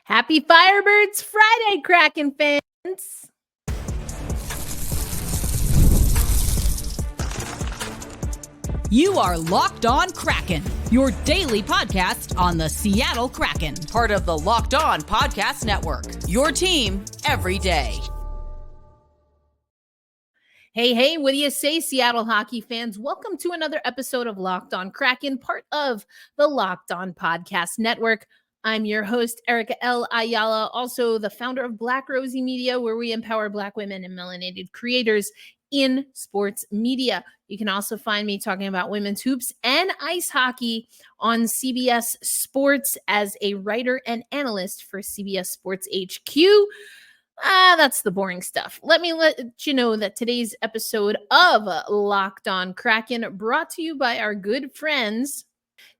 Happy Firebirds Friday, Kraken fans! You are Locked On Kraken, your daily podcast on the Seattle Kraken, part of the Locked On Podcast Network, your team every day. Hey, what do you say, Seattle hockey fans? Welcome to another episode of Locked On Kraken, part of the Locked On Podcast Network. I'm your host, Erica L. Ayala, also the founder of Black Rosie Media, where we empower Black women and melanated creators in sports media. You can also find me talking about women's hoops and ice hockey on CBS Sports as a writer and analyst for CBS Sports HQ. That's the boring stuff. Let you know that today's episode of Locked On Kraken brought to you by our good friends.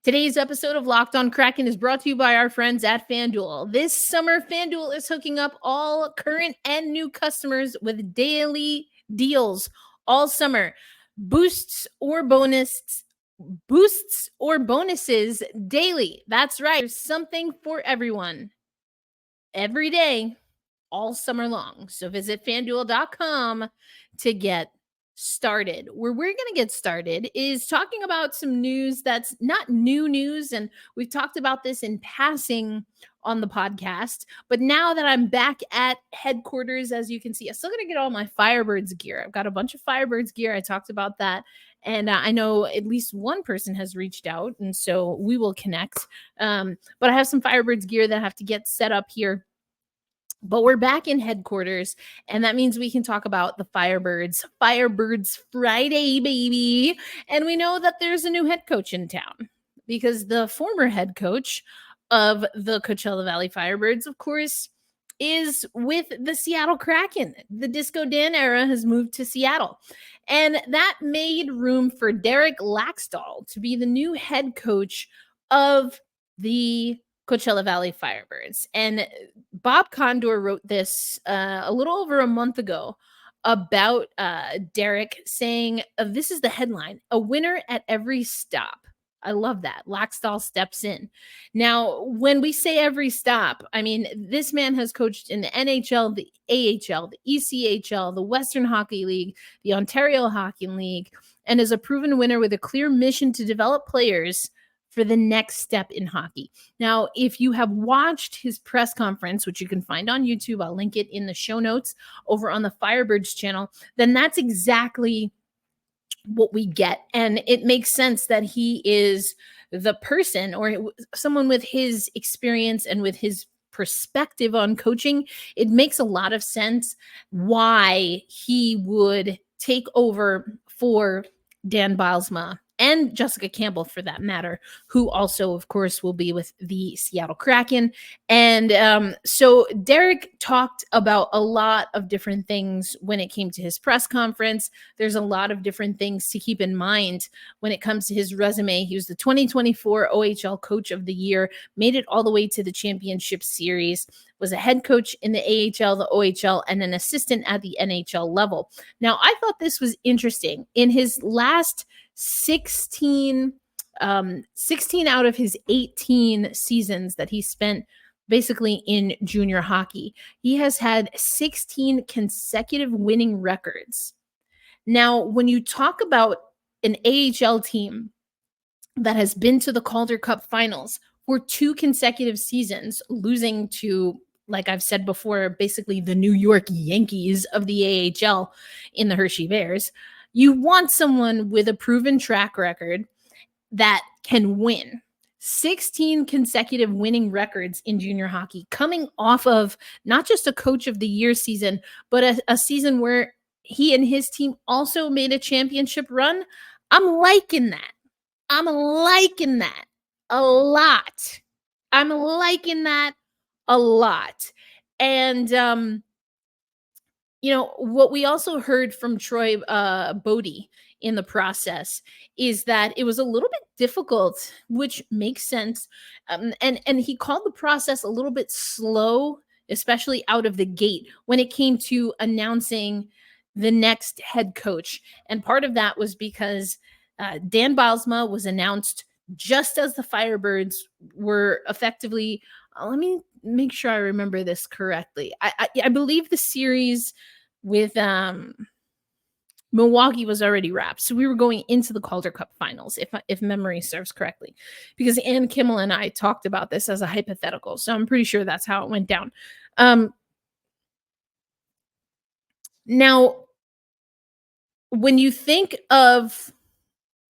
Today's episode of Locked On Kraken is brought to you by our friends at FanDuel. This summer, FanDuel is hooking up all current and new customers with daily deals all summer. Boosts or bonuses daily. That's right. There's something for everyone every day, all summer long. So visit FanDuel.com to get started. Where we're going to get started is talking about some news that's not new news, and we've talked about this in passing on the podcast, but now that I'm back at headquarters, as you can see, I'm still going to get all my Firebirds gear. I've got a bunch of Firebirds gear. I talked about that, and I know at least one person has reached out, and so we will connect. But I have some Firebirds gear that I have to get set up here. But we're back in headquarters, and that means we can talk about the Firebirds. Firebirds Friday, baby. And we know that there's a new head coach in town because the former head coach of the Coachella Valley Firebirds, of course, is with the Seattle Kraken. The Disco Dan era has moved to Seattle. And that made room for Derek Laxdal to be the new head coach of the Coachella Valley Firebirds. And Bob Condor wrote this a little over a month ago about Derek, saying, this is the headline: a winner at every stop. I love that. Laxdal steps in. Now, when we say every stop, I mean, this man has coached in the NHL, the AHL, the ECHL, the Western Hockey League, the Ontario Hockey League, and is a proven winner with a clear mission to develop players for the next step in hockey. Now, if you have watched his press conference, which you can find on YouTube, I'll link it in the show notes over on the Firebirds channel, then that's exactly what we get. And it makes sense that he is the person, or someone with his experience and with his perspective on coaching. It makes a lot of sense why he would take over for Dan Bylsma and Jessica Campbell, for that matter, who also, of course, will be with the Seattle Kraken. And so Derek talked about a lot of different things when it came to his press conference. There's a lot of different things to keep in mind when it comes to his resume. He was the 2024 OHL Coach of the Year, made it all the way to the championship series, was a head coach in the AHL, the OHL, and an assistant at the NHL level. Now, I thought this was interesting. In his last 16 out of his 18 seasons that he spent basically in junior hockey, he has had 16 consecutive winning records. Now, when you talk about an AHL team that has been to the Calder Cup finals for 2 consecutive seasons, losing to, like I've said before, basically the New York Yankees of the AHL in the Hershey Bears, you want someone with a proven track record that can win. 16 consecutive winning records in junior hockey, coming off of not just a Coach of the Year season, but a season where he and his team also made a championship run. I'm liking that. I'm liking that a lot. I'm liking that a lot. And, you know, what we also heard from Troy Bodie in the process is that it was a little bit difficult, which makes sense. And he called the process a little bit slow, especially out of the gate when it came to announcing the next head coach. And part of that was because Dan Bylsma was announced just as the Firebirds were effectively, make sure I remember this correctly. I believe the series with Milwaukee was already wrapped. So we were going into the Calder Cup finals, if memory serves correctly, because Ann Kimmel and I talked about this as a hypothetical. So I'm pretty sure that's how it went down. Now, when you think of,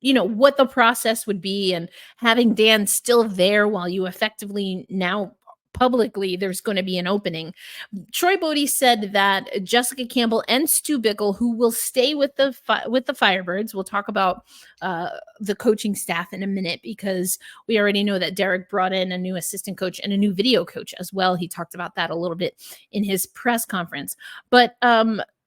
what the process would be and having Dan still there while you effectively now publicly there's going to be an opening. Troy Bodie said that Jessica Campbell and Stu Bickle, who will stay with the Firebirds, we'll talk about the coaching staff in a minute, because we already know that Derek brought in a new assistant coach and a new video coach as well. He talked about that a little bit in his press conference. But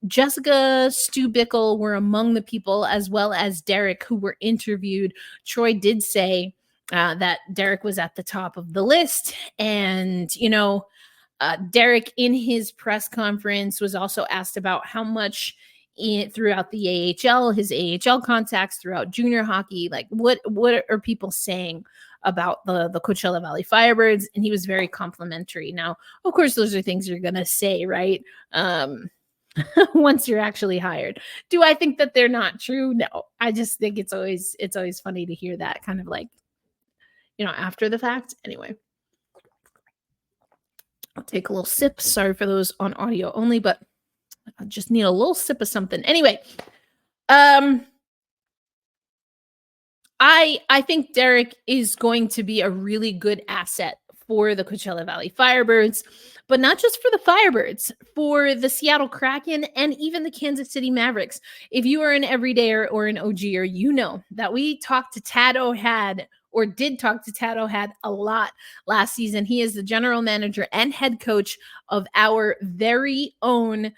Jessica, Stu Bickle were among the people, as well as Derek, who were interviewed. Troy did say that Derek was at the top of the list. And, Derek in his press conference was also asked about how much throughout the AHL, his AHL contacts throughout junior hockey, like what are people saying about the Coachella Valley Firebirds? And he was very complimentary. Now, of course, those are things you're going to say, right? Once you're actually hired. Do I think that they're not true? No. I just think it's always funny to hear that kind of like, after the fact. Anyway, I'll take a little sip. Sorry for those on audio only, but I just need a little sip of something. Anyway, I think Derek is going to be a really good asset for the Coachella Valley Firebirds, but not just for the Firebirds, for the Seattle Kraken and even the Kansas City Mavericks. If you are an everydayer or an OGer, you know that we talked to Tad O'Had, or did talk to Tad O'Had a lot last season. He is the general manager and head coach of our very own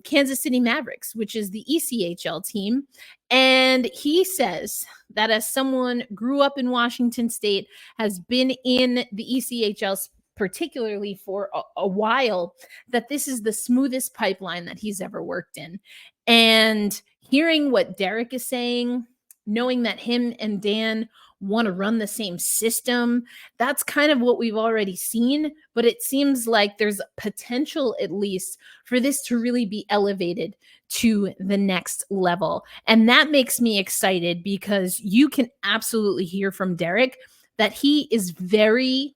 Kansas City Mavericks, which is the ECHL team. And he says that as someone grew up in Washington State, has been in the ECHL particularly for a while, that this is the smoothest pipeline that he's ever worked in. And hearing what Derek is saying, knowing that him and Dan want to run the same system, that's kind of what we've already seen, but it seems like there's potential, at least, for this to really be elevated to the next level. And that makes me excited, because you can absolutely hear from Derek that he is very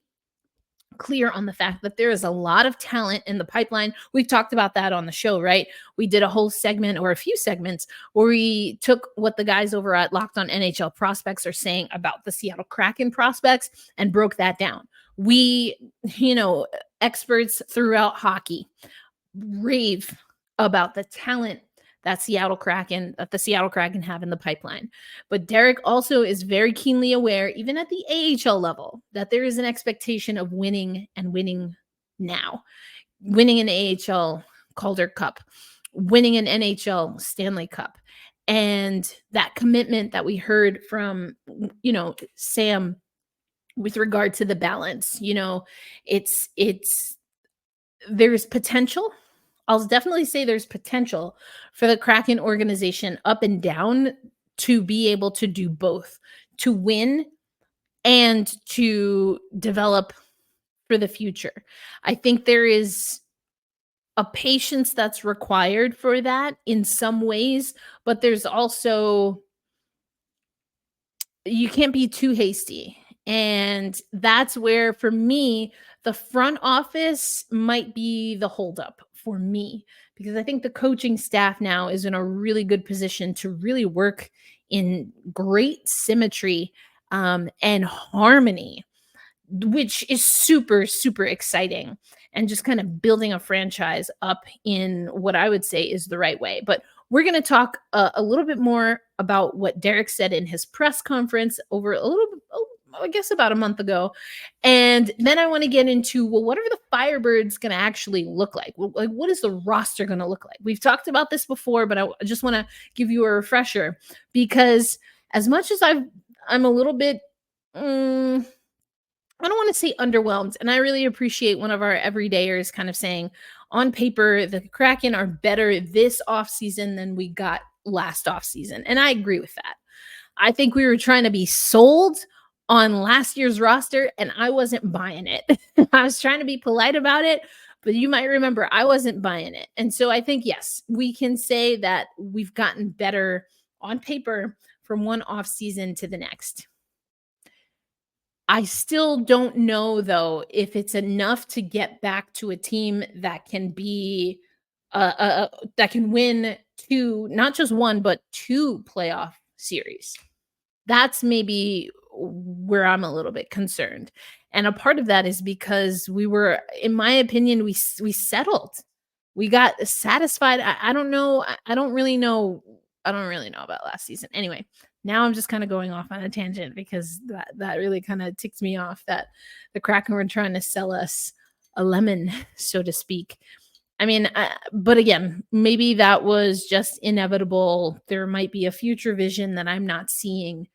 clear on the fact that there is a lot of talent in the pipeline. We've talked about that on the show, right? We did a whole segment, or a few segments, where we took what the guys over at Locked On NHL Prospects are saying about the Seattle Kraken prospects and broke that down. We, experts throughout hockey rave about the talent that the Seattle Kraken have in the pipeline. But Derek also is very keenly aware, even at the AHL level, that there is an expectation of winning, and winning now. Winning an AHL Calder Cup, winning an NHL Stanley Cup. And that commitment that we heard from, Sam with regard to the balance, there's potential. I'll definitely say there's potential for the Kraken organization up and down to be able to do both, to win and to develop for the future. I think there is a patience that's required for that in some ways, but there's also, you can't be too hasty. And that's where, for me, the front office might be the holdup for me, because I think the coaching staff now is in a really good position to really work in great symmetry and harmony, which is super, super exciting, and just kind of building a franchise up in what I would say is the right way. But we're going to talk a little bit more about what Derek said in his press conference about a month ago. And then I want to get into, what are the Firebirds going to actually look like? What is the roster going to look like? We've talked about this before, but I just want to give you a refresher, because as much as I'm a little bit, I don't want to say underwhelmed. And I really appreciate one of our everydayers kind of saying, on paper, the Kraken are better this offseason than we got last offseason. And I agree with that. I think we were trying to be sold on last year's roster, and I wasn't buying it. I was trying to be polite about it, but you might remember I wasn't buying it. And so I think, yes, we can say that we've gotten better on paper from one off season to the next. I still don't know, though, if it's enough to get back to a team that can be that can win two, not just one, but two playoff series. That's maybe where I'm a little bit concerned. And a part of that is because we were, in my opinion, we settled. We got satisfied. I don't know. I don't really know. I don't really know about last season. Anyway, now I'm just kind of going off on a tangent because that really kind of ticks me off that the Kraken were trying to sell us a lemon, so to speak. I mean, but again, maybe that was just inevitable. There might be a future vision that I'm not seeing.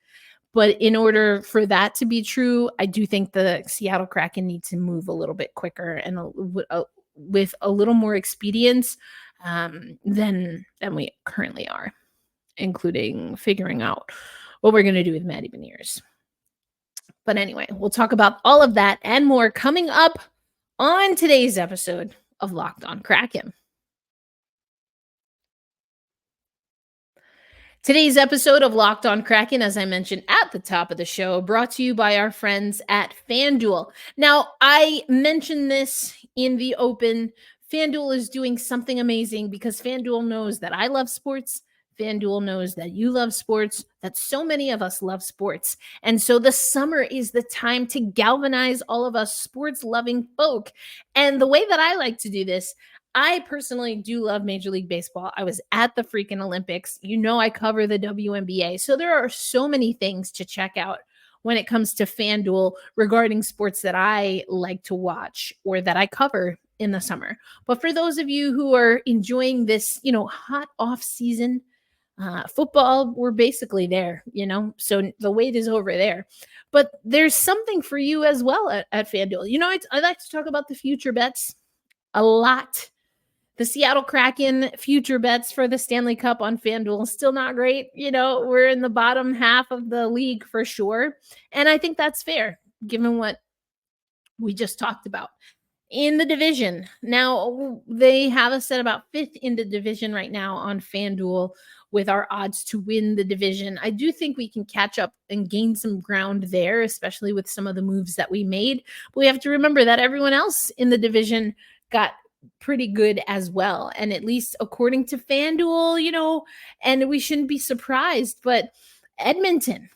But in order for that to be true, I do think the Seattle Kraken need to move a little bit quicker and with a little more expedience than we currently are, including figuring out what we're going to do with Matty Beniers. But anyway, we'll talk about all of that and more coming up on today's episode of Locked On Kraken. Today's episode of Locked On Kraken, as I mentioned at the top of the show, brought to you by our friends at FanDuel. Now, I mentioned this in the open. FanDuel is doing something amazing because FanDuel knows that I love sports. FanDuel knows that you love sports, that so many of us love sports. And so the summer is the time to galvanize all of us sports-loving folk. And the way that I like to do this, I personally do love Major League Baseball. I was at the freaking Olympics. You know, I cover the WNBA. So there are so many things to check out when it comes to FanDuel regarding sports that I like to watch or that I cover in the summer. But for those of you who are enjoying this, hot off season, football, we're basically there, so the wait is over there. But there's something for you as well at FanDuel. I like to talk about the future bets a lot. The Seattle Kraken future bets for the Stanley Cup on FanDuel still not great. We're in the bottom half of the league for sure. And I think that's fair given what we just talked about. In the division, now they have us set about 5th in the division right now on FanDuel with our odds to win the division. I do think we can catch up and gain some ground there, especially with some of the moves that we made. But we have to remember that everyone else in the division got pretty good as well. And at least according to FanDuel, and we shouldn't be surprised, but Edmonton,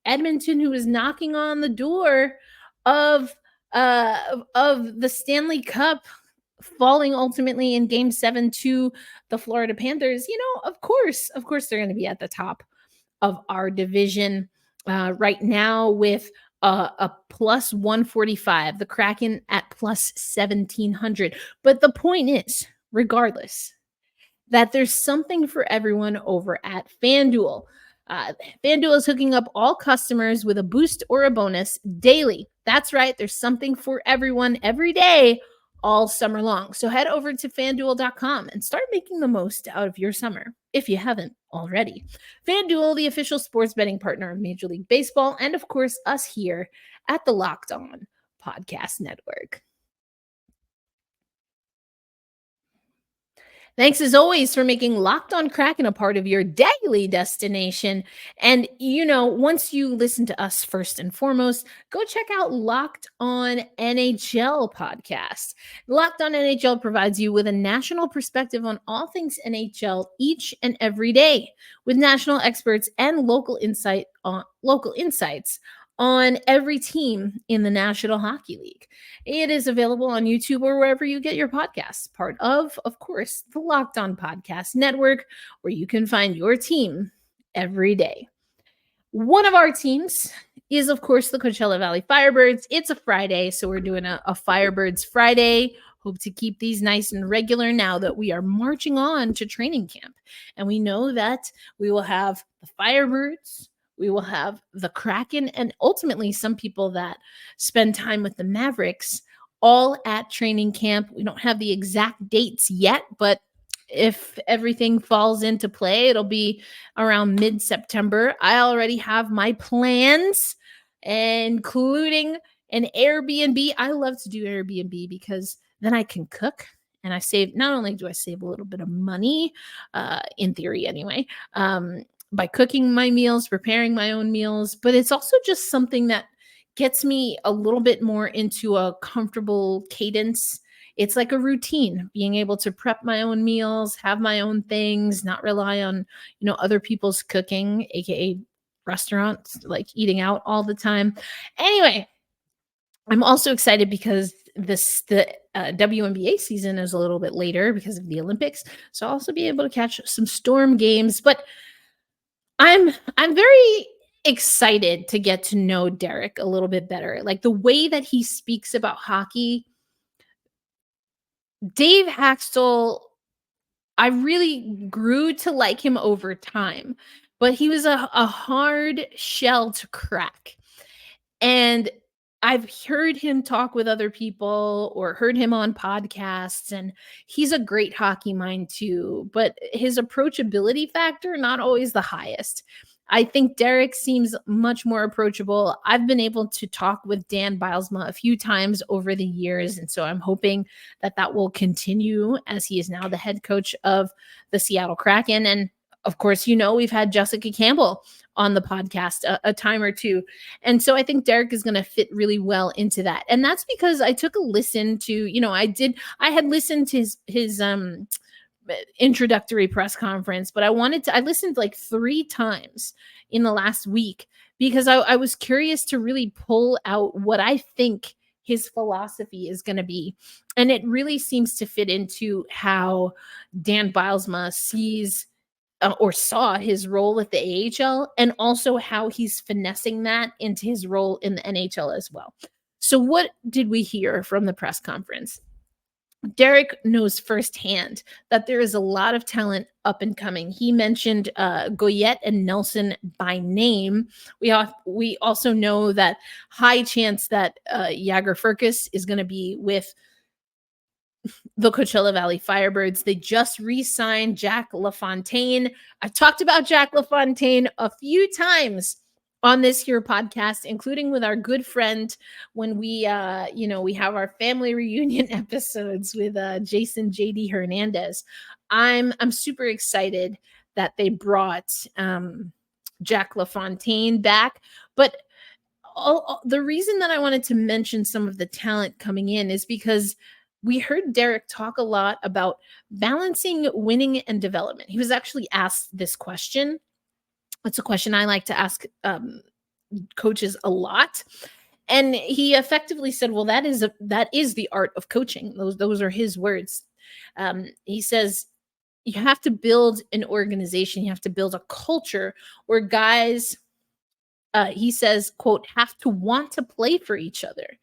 who is knocking on the door of the Stanley Cup, falling ultimately in Game 7 to the Florida Panthers, of course they're going to be at the top of our division right now with a plus 145, the Kraken at plus 1,700. But the point is, regardless, that there's something for everyone over at FanDuel. FanDuel is hooking up all customers with a boost or a bonus daily. That's right. There's something for everyone every day, all summer long. So head over to FanDuel.com and start making the most out of your summer, if you haven't already. FanDuel, the official sports betting partner of Major League Baseball, and of course, us here at the Locked On Podcast Network. Thanks as always for making Locked On Kraken a part of your daily destination. And, once you listen to us first and foremost, go check out Locked On NHL podcast. Locked On NHL provides you with a national perspective on all things NHL each and every day, with national experts and local insights on every team in the National Hockey League. It is available on YouTube or wherever you get your podcasts, part of course, the Locked On Podcast Network, where you can find your team every day. One of our teams is, of course, the Coachella Valley Firebirds. It's a Friday, so we're doing a Firebirds Friday. Hope to keep these nice and regular now that we are marching on to training camp. And we know that we will have the Firebirds, we will have the Kraken, and ultimately some people that spend time with the Mavericks all at training camp. We don't have the exact dates yet, but if everything falls into play, it'll be around mid-September. I already have my plans including an Airbnb. I love to do Airbnb because then I can cook and I save. Not only do I save a little bit of money, in theory anyway, by cooking my meals, preparing my own meals, but it's also just something that gets me a little bit more into a comfortable cadence. It's like a routine, being able to prep my own meals, have my own things, not rely on, other people's cooking, aka restaurants, like eating out all the time. Anyway, I'm also excited because the WNBA season is a little bit later because of the Olympics, so I'll also be able to catch some Storm games. But I'm very excited to get to know Derek a little bit better. Like the way that he speaks about hockey, Dave Haxtell, I really grew to like him over time, but he was a hard shell to crack. And I've heard him talk with other people or heard him on podcasts, and he's a great hockey mind too, but his approachability factor, not always the highest. I think Derek seems much more approachable. I've been able to talk with Dan Bilesma a few times over the years, and so I'm hoping that that will continue as he is now the head coach of the Seattle Kraken. And of course, we've had Jessica Campbell on the podcast a time or two. And so I think Derek is going to fit really well into that. And that's because I took a listen to, I had listened to his introductory press conference, but I listened like 3 times in the last week because I was curious to really pull out what I think his philosophy is going to be. And it really seems to fit into how Dan Bilesma sees or saw his role at the AHL, and also how he's finessing that into his role in the NHL as well. So what did we hear from the press conference? Derek knows firsthand that there is a lot of talent up and coming. He mentioned Goyette and Nelson by name. We also know that high chance that Jagger Furcus is going to be with the Coachella Valley Firebirds. They just re-signed Jack LaFontaine. I've talked about Jack LaFontaine a few times on this here podcast, including with our good friend when we we have our family reunion episodes with Jason JD Hernandez. I'm super excited that they brought Jack LaFontaine back, but the reason that I wanted to mention some of the talent coming in is because we heard Derek talk a lot about balancing winning and development. He was actually asked this question. It's a question I like to ask coaches a lot. And he effectively said, well, that is the art of coaching. Those are his words. He says, you have to build an organization. You have to build a culture where guys, he says, quote, have to want to play for each other.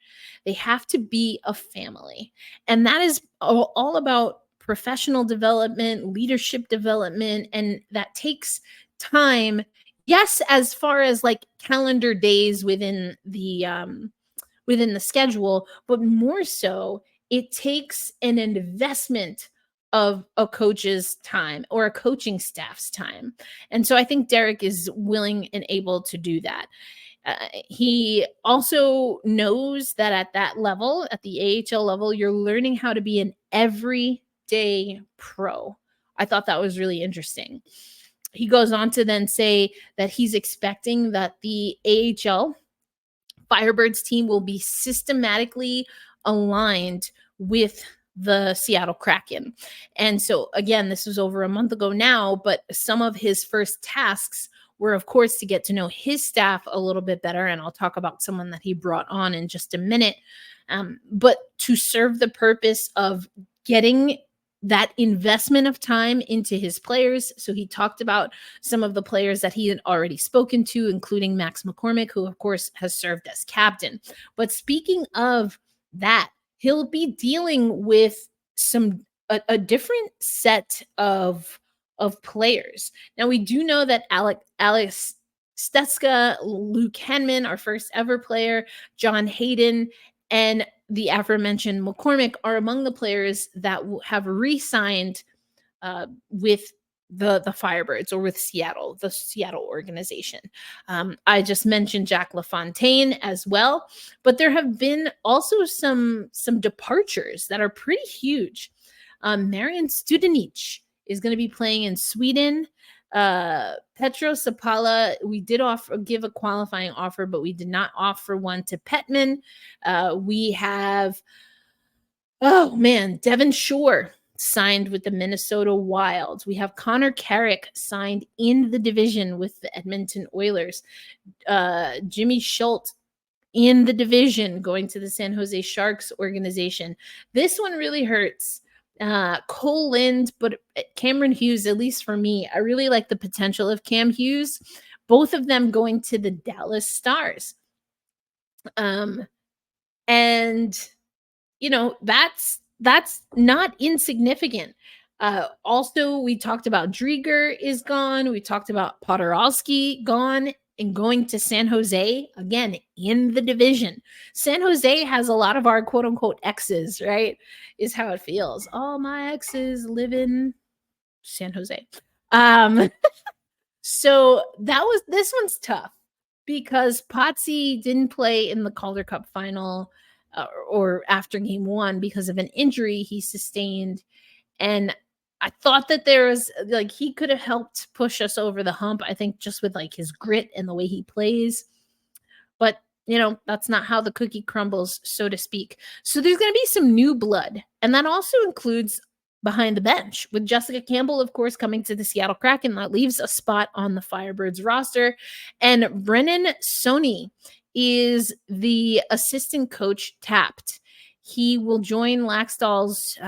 They have to be a family. And that is all about professional development, leadership development, and that takes time. Yes, as far as like calendar days within the schedule, but more so, it takes an investment of a coach's time or a coaching staff's time. And so I think Derek is willing and able to do that. He also knows that at that level, at the AHL level, you're learning how to be an everyday pro. I thought that was really interesting. He goes on to then say that he's expecting that the AHL Firebirds team will be systematically aligned with the Seattle Kraken. And so again, this was over a month ago now, but some of his first tasks were, of course, to get to know his staff a little bit better. And I'll talk about someone that he brought on in just a minute. But to serve the purpose of getting that investment of time into his players. So he talked about some of the players that he had already spoken to, including Max McCormick, who of course has served as captain. But speaking of that, he'll be dealing with a different set of players. Now we do know that Alex Stetska, Luke Henman, our first ever player, John Hayden, and the aforementioned McCormick are among the players that have re-signed with the Firebirds, or with Seattle, the Seattle organization. I just mentioned Jack LaFontaine as well, but there have been also some departures that are pretty huge. Marian Studenic is going to be playing in Sweden. Petro Sapala, we did give a qualifying offer, but we did not offer one to Petman. We have, oh man, Devon Shore signed with the Minnesota Wild. We have Connor Carrick signed in the division with the Edmonton Oilers. Jimmy Schultz in the division going to the San Jose Sharks organization. This one really hurts. Cole Lind, but Cameron Hughes, at least for me, I really like the potential of Cam Hughes. Both of them going to the Dallas Stars. And you know, that's not insignificant. Also, we talked about Drieger is gone. We talked about Podorowski gone and going to San Jose, again, in the division. San Jose has a lot of our quote unquote exes, right? Is how it feels. All my exes live in San Jose. So this one's tough because Potsy didn't play in the Calder Cup final or after game one because of an injury he sustained. And I thought that there was like, he could have helped push us over the hump, I think, just with like his grit and the way he plays. But, you know, that's not how the cookie crumbles, so to speak. So there's going to be some new blood. And that also includes behind the bench with Jessica Campbell, of course, coming to the Seattle Kraken. That leaves a spot on the Firebirds roster. And Brennan Soni is the assistant coach tapped. He will join Laxdal's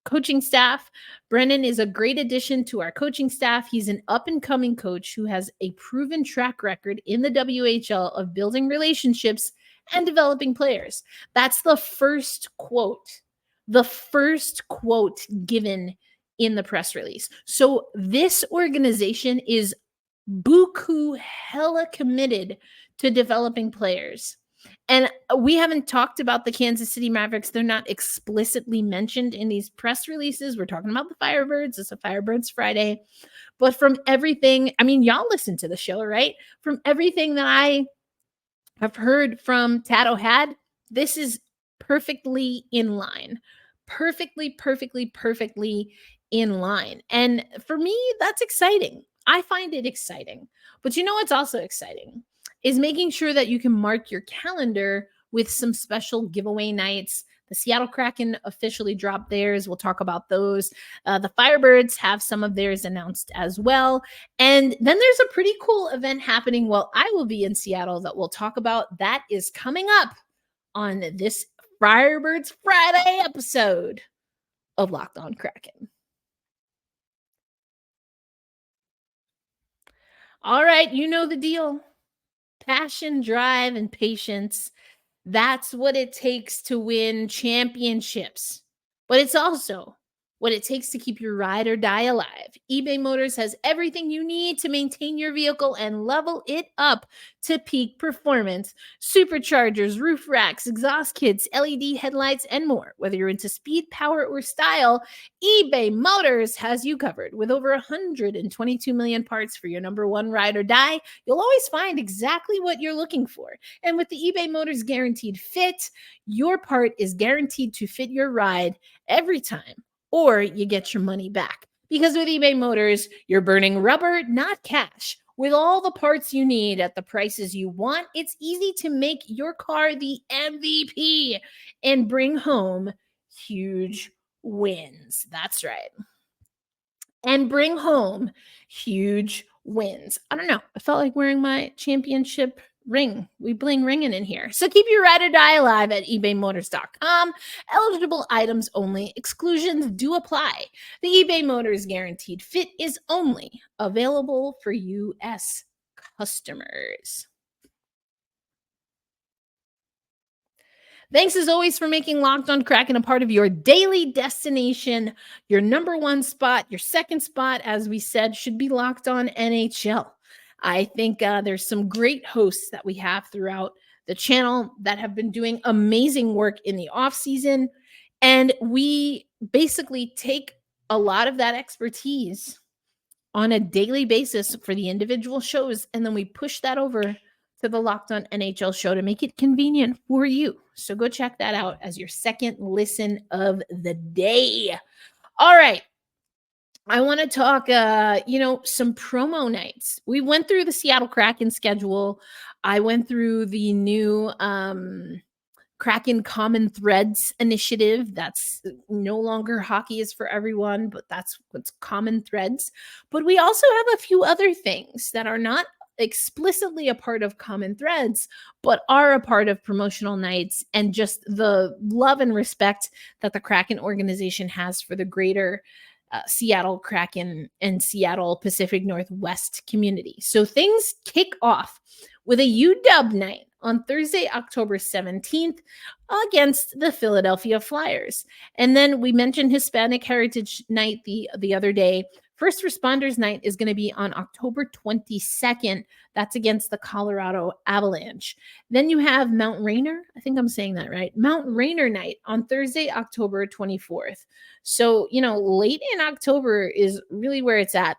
coaching staff. Brennan is a great addition to our coaching staff. He's an up-and-coming coach who has a proven track record in the WHL of building relationships and developing players. That's the first quote given in the press release. So this organization is buku hella committed to developing players. And we haven't talked about the Kansas City Mavericks. They're not explicitly mentioned in these press releases. We're talking about the Firebirds. It's a Firebirds Friday. But from everything, I mean, y'all listen to the show, right? From everything that I have heard from Tad O'Had, this is perfectly in line. Perfectly in line. And for me, that's exciting. I find it exciting. But you know what's also exciting is making sure that you can mark your calendar with some special giveaway nights. The Seattle Kraken officially dropped theirs. We'll talk about those. The Firebirds have some of theirs announced as well. And then there's a pretty cool event happening while I will be in Seattle that we'll talk about. That is coming up on this Firebirds Friday episode of Locked On Kraken. All right, you know the deal. Passion, drive, and patience. That's what it takes to win championships. But it's also what it takes to keep your ride or die alive. eBay Motors has everything you need to maintain your vehicle and level it up to peak performance. Superchargers, roof racks, exhaust kits, LED headlights, and more. Whether you're into speed, power, or style, eBay Motors has you covered. With over 122 million parts for your number one ride or die, you'll always find exactly what you're looking for. And with the eBay Motors Guaranteed Fit, your part is guaranteed to fit your ride every time, or you get your money back. Because with eBay Motors, you're burning rubber, not cash. With all the parts you need at the prices you want, it's easy to make your car the MVP and bring home huge wins. That's right. And bring home huge wins. I don't know. I felt like wearing my championship ring. We bling ringing in here. So keep your ride or die alive at ebaymotors.com. Eligible items only. Exclusions do apply. The eBay Motors Guaranteed Fit is only available for U.S. customers. Thanks as always for making Locked On Kraken a part of your daily destination. Your number one spot, your second spot, as we said, should be Locked On NHL. I think there's some great hosts that we have throughout the channel that have been doing amazing work in the off season. And we basically take a lot of that expertise on a daily basis for the individual shows. And then we push that over to the Locked On NHL show to make it convenient for you. So go check that out as your second listen of the day. All right. I want to talk, some promo nights. We went through the Seattle Kraken schedule. I went through the new Kraken Common Threads initiative. That's no longer hockey is for everyone, but that's what's Common Threads. But we also have a few other things that are not explicitly a part of Common Threads, but are a part of promotional nights and just the love and respect that the Kraken organization has for the greater Seattle Kraken and Seattle Pacific Northwest community. So things kick off with a UW night on Thursday, October 17th against the Philadelphia Flyers. And then we mentioned Hispanic Heritage Night the other day. First Responders Night is going to be on October 22nd. That's against the Colorado Avalanche. Then you have Mount Rainier. I think I'm saying that right. Mount Rainier Night on Thursday, October 24th. So, late in October is really where it's at.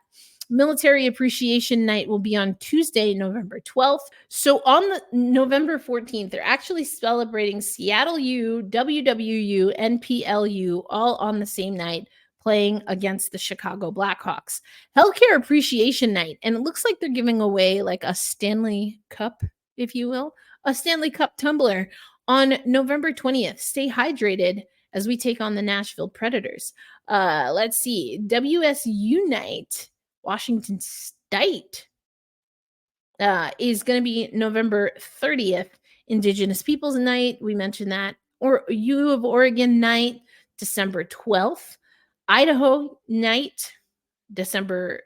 Military Appreciation Night will be on Tuesday, November 12th. So on the November 14th, they're actually celebrating Seattle U, WWU, NPLU all on the same night, playing against the Chicago Blackhawks. Healthcare Appreciation Night, and it looks like they're giving away like a Stanley Cup, if you will, a Stanley Cup tumbler on November 20th. Stay hydrated as we take on the Nashville Predators. Let's see, WSU Night, Washington State, is going to be November 30th. Indigenous Peoples Night, we mentioned that. Or U of Oregon Night, December 12th. Idaho Night, December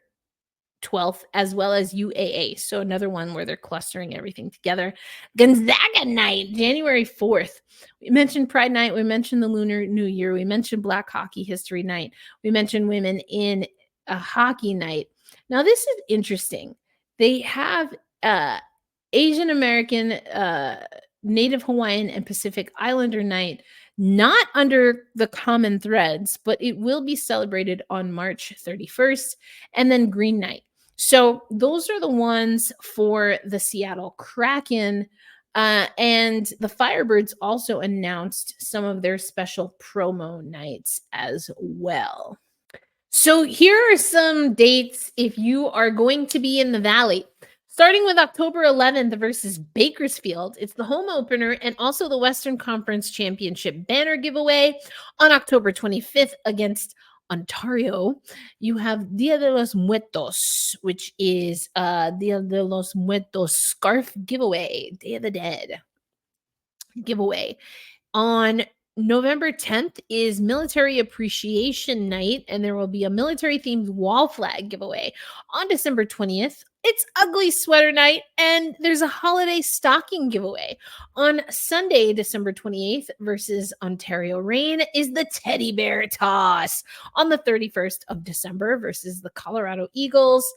12th, as well as UAA. So another one where they're clustering everything together. Gonzaga Night, January 4th. We mentioned Pride Night. We mentioned the Lunar New Year. We mentioned Black Hockey History Night. We mentioned Women in a Hockey Night. Now, this is interesting. They have Asian American, Native Hawaiian, and Pacific Islander Night, not under the Common Threads, but it will be celebrated on March 31st, and then Green Night. So those are the ones for the Seattle Kraken, and the Firebirds also announced some of their special promo nights as well. So here are some dates if you are going to be in the Valley. Starting with October 11th versus Bakersfield. It's the home opener and also the Western Conference Championship banner giveaway. On October 25th against Ontario, you have Dia de los Muertos, which is Dia de los Muertos scarf giveaway, Day of the Dead giveaway. On November 10th is Military Appreciation Night, and there will be a military-themed wall flag giveaway. On December 20th, it's Ugly Sweater Night, and there's a holiday stocking giveaway. On Sunday, December 28th, versus Ontario Reign, is the Teddy Bear Toss. On the 31st of December, versus the Colorado Eagles,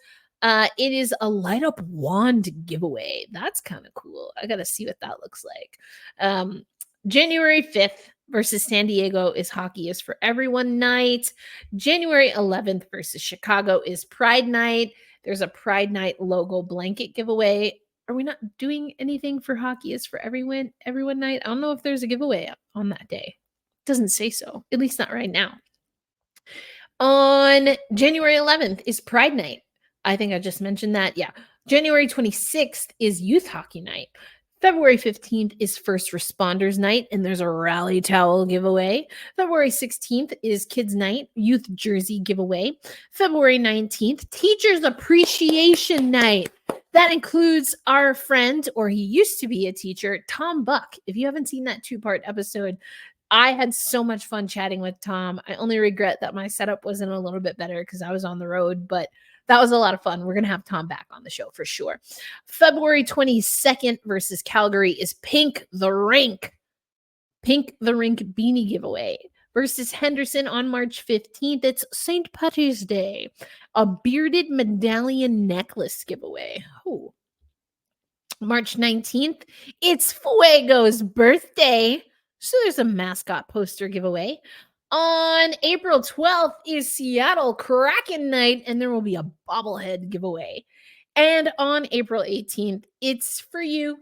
it is a Light Up Wand giveaway. That's kind of cool. I got to see what that looks like. January 5th, versus San Diego is Hockey is for Everyone Night. January 11th versus Chicago is Pride Night. There's a Pride Night logo blanket giveaway. Are we not doing anything for Hockey is for Everyone Night? I don't know if there's a giveaway on that day. It doesn't say so, at least not right now. On January 11th is Pride Night. I think I just mentioned that. Yeah. January 26th is Youth Hockey Night. February 15th is First Responders Night, and there's a rally towel giveaway. February 16th is Kids Night, Youth Jersey giveaway. February 19th, Teachers Appreciation Night. That includes our friend, or he used to be a teacher, Tom Buck. If you haven't seen that 2-part episode, I had so much fun chatting with Tom. I only regret that my setup wasn't a little bit better because I was on the road, but that was a lot of fun. We're going to have Tom back on the show for sure. February 22nd versus Calgary is Pink the Rink. Pink the Rink beanie giveaway. Versus Henderson on March 15th, it's St. Patty's Day. A bearded medallion necklace giveaway. Oh. March 19th, it's Fuego's birthday. So there's a mascot poster giveaway. On April 12th is Seattle Kraken night, and there will be a bobblehead giveaway. And on April 18th, it's for you,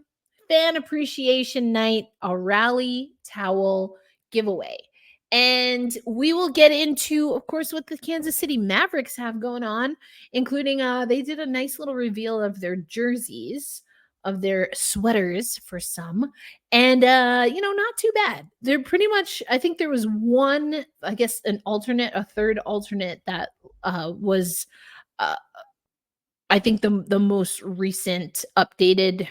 Fan Appreciation Night, a rally towel giveaway. And we will get into, of course, what the Kansas City Mavericks have going on, including they did a nice little reveal of their jerseys, of their sweaters for some. And not too bad. They're pretty much, I think there was one, I guess, a third alternate that was I think the most recent updated,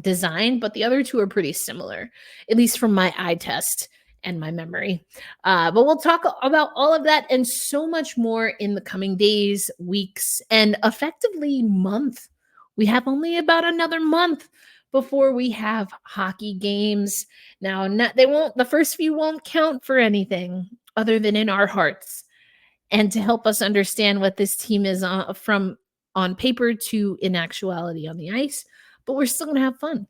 design, but the other two are pretty similar, at least from my eye test and my memory. But we'll talk about all of that and so much more in the coming days, weeks, and effectively month. We have only about another month before we have hockey games. Now, the first few won't count for anything other than in our hearts. And to help us understand what this team is from on paper to in actuality on the ice, but we're still going to have fun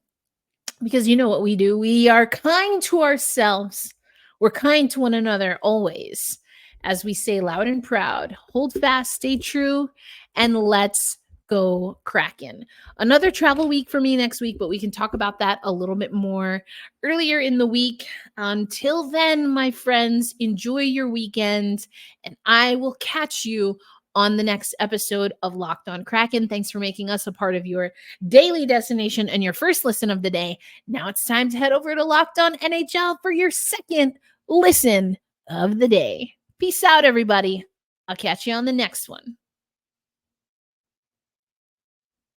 because you know what we do. We are kind to ourselves. We're kind to one another always. As we say loud and proud, hold fast, stay true, and let's go Kraken. Another travel week for me next week, but we can talk about that a little bit more earlier in the week. Until then, my friends, enjoy your weekend, and I will catch you on the next episode of Locked On Kraken. Thanks for making us a part of your daily destination and your first listen of the day. Now it's time to head over to Locked On NHL for your second listen of the day. Peace out, everybody. I'll catch you on the next one.